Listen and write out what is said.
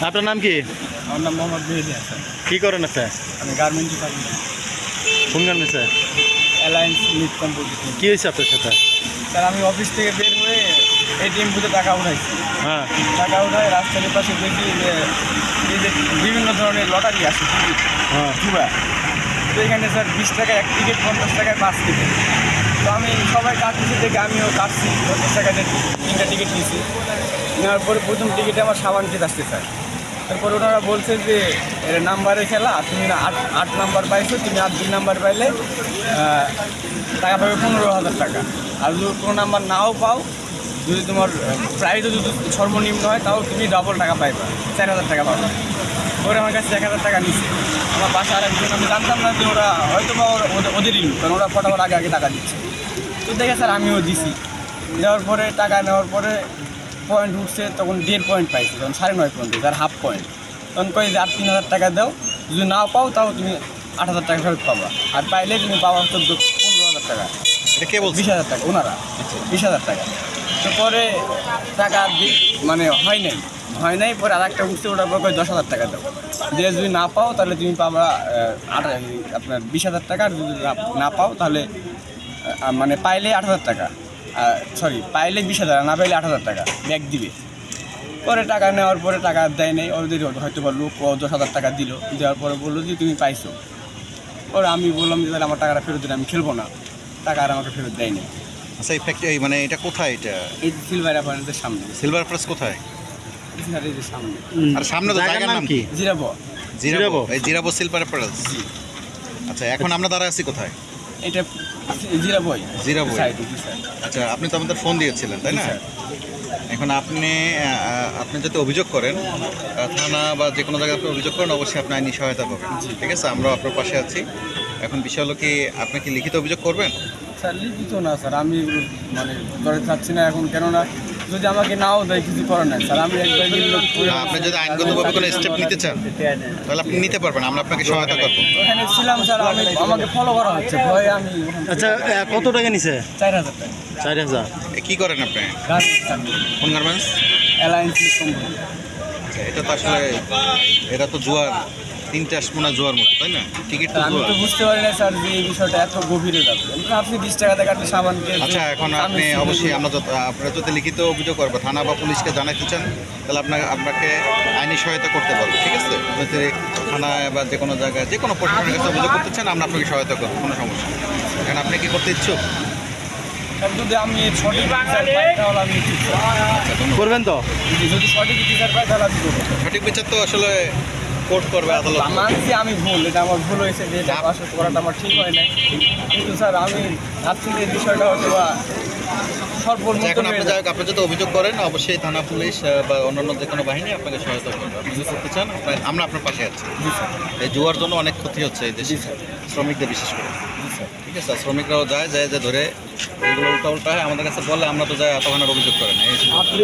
আপনার নাম কি? আমার নাম মোহাম্মদ মেহেদি হাসান। কি করেন আছে? আমি গার্মেন্টসে থাকি। কোন গার্মেন্টসে? Alliance meet composition. কি হয়েছে আপনার সাথে? স্যার আমি অফিস থেকে বের হয়ে এটিএম বুথে টাকা উঠাইছি। হ্যাঁ। টাকা উঠায় রাস্তার পাশে দেখি যে এই যে বিভিন্ন ধরনের লটারি আছে টিকিট হ্যাঁ। জুয়া। তো এখানে স্যার 20 টাকা এক টিকিট, 50 টাকায় 5 টিকিট। তো আমি সবাই কাটতেছি দেখে আমিও কাটছি, 50 টাকা দিয়ে 3টা টিকিট নিয়েছি। নেওয়ার পরে প্রথম টিকিটে আমার সাবান টিকিট আসতে স্যার। তারপর ওনারা বলছে যে এর নাম্বারে খেলা, তুমি না 8 নাম্বার পাইছো, তুমি আর 2 নাম্বার পাইলে টাকা পাবে 15,000 টাকা। আর যদি কোনো নাম্বার নাও পাও, যদি তোমার প্রাইসও যদি সর্বনিম্ন হয় তাও তুমি ডবল টাকা পাইবা, 4,000 টাকা পাবে। ওরা আমার কাছে 1,000 টাকা নিচ্ছে। আমার বাসা আর একজন, আমি জানতাম না যে ওরা হয়তো বা ওদেরই লোক, কারণ ওরা ফটাফট আগে আগে টাকা দিচ্ছে। তো দেখে স্যার আমিও দিছি। দেওয়ার পরে টাকা নেওয়ার পরে পয়েন্ট উঠছে, তখন 1.5 পয়েন্ট পাইছি, তখন 9.5 পয়েন্ট আর হাফ পয়েন্ট। তখন কই যে আর 3,000 টাকা দাও, যদি নাও পাও তাও তুমি 8,000 টাকা ফেরত পাবা, আর পাইলে তুমি পাবা 15,000 টাকা। এটা কে বলছে? 20,000 টাকা ওনারা, 20,000 টাকা। তো পরে টাকা মানে হয় নাই পরে আর একটা উঠছে, ওটার পর 10,000 টাকা দাও, দিয়ে যদি না পাও তাহলে তুমি পাবা আপনার 20,000 টাকা। আর যদি না পাও তাহলে মানে পাইলে 8,000 টাকা, সরি পাইলে 20,000, না পাইলে 8,000 টাকা ব্যাক দিবে। পরে টাকা নেওয়ার পরে টাকা দেয় নাই, ওদের হয়তো বা লোক 10,000 টাকা দিল। দেওয়ার পরে বললো যে তুমি পাইছো। পরে আমি বললাম যে তাহলে আমার টাকাটা ফেরত দিলে আমি খেলবো না, টাকা আর আমাকে ফেরত দেয়নি। আচ্ছা, এই ফ্যাক্টরি মানে এটা কোথায়? এটা এই সিলভার অ্যাপারেন্সের সামনে। সিলভার প্লাস কোথায়? এই যে সামনে আর সামনে তো জায়গার নাম কি? জিরাবো। জিরাবো। এই জিরাবো সিলভার প্লাস। আচ্ছা, এখন আমরা দাঁড়ায় আছি কোথায়? এটা জিরাবই। জিরাবো। সাইডে। আচ্ছা, আপনি তো আমাদের ফোন দিয়েছিলেন, তাই না? এখন আপনি যদি অভিযোগ করেন থানা বা যে কোনো জায়গায় আপনি অভিযোগ করেন, অবশ্যই আপনি আইনি সহায়তা পাবেন। ঠিক আছে, আমরাও আপনার পাশে আছি। এখন বিষয় হলো কি, আপনি কি লিখিত অভিযোগ করবেন? স্যার লিখিত না স্যার, আমি মানে ধরে চাচ্ছি না এখন, কেননা যদি আমাকে নাও দেয় কিছু করার নাই স্যার। আমি একবার আপনি যদি আইনগতভাবে কোনো স্টেপ নিতে চান তাহলে আপনি নিতে পারবেন, আমরা আপনাকে সহায়তা করবো। ওখানে ছিলাম স্যার, আমাকে ফলো করা হচ্ছে ভয়ে। আমি আচ্ছা, কত টাকা নিছে? 4,000 টাকা। 4,000। কি করেন আপনি? কোন গার্মেন্টস? Alliance company. আচ্ছা, এটা তো আসলে এটা তো জুয়ার, 3টা মনে জুয়ার মতো, তাই না? টিকিট তো আমি তো বুঝতে পারি না স্যার যে এই বিষয়টা এত গভীরে যাবে। আপনি 20 টাকা দিয়ে কাটলে সাবানকে। আচ্ছা, এখন আপনি অবশ্যই আপনারা যদি লিখিত অভিযোগ করবে থানা বা পুলিশকে জানাতে চান, তাহলে আপনাকে আইনি সহায়তা করতে পারবো। ঠিক আছে, যদি থানায় বা যে কোনো জায়গায় যে কোনো প্রশাসনের কাছে অভিযোগ করতে চান, আমরা আপনাকে সহায়তা করবো, কোনো সমস্যা নেই। এখন আপনি কি করতে ইচ্ছুক? যদি আমি সঠিক বিচার পাই তাহলে আমি করবেন তো? যদি সঠিক বিচার পাই তাহলে আমি করবো। সঠিক বিচার তো আসলে কোর্ট করবে, আদালত। মানছি আমি ভুল, এটা আমার ভুল হয়েছে, যে এটা আসলে করাটা আমার ঠিক হয় নাই। কিন্তু স্যার আমি ভাবছি যে এই বিষয়টা হয়তো বা এখন আপনি যদি অভিযোগ করেন, অবশ্যই থানা পুলিশ বা অন্যান্য যে কোনো বাহিনী আপনাকে সহায়তা করবে। আপনি যদি করতে চান, আমরা আপনার পাশে আছি। এই জুয়ার জন্য অনেক ক্ষতি হচ্ছে এই দেশে, শ্রমিকদের বিশেষ করে। ঠিক আছে, শ্রমিকরাও যায় যে ধরে এগুলো উল্টা হয়, আমাদের কাছে বলে আমরা তো যাই এতখানার অভিযোগ করেন। আপনি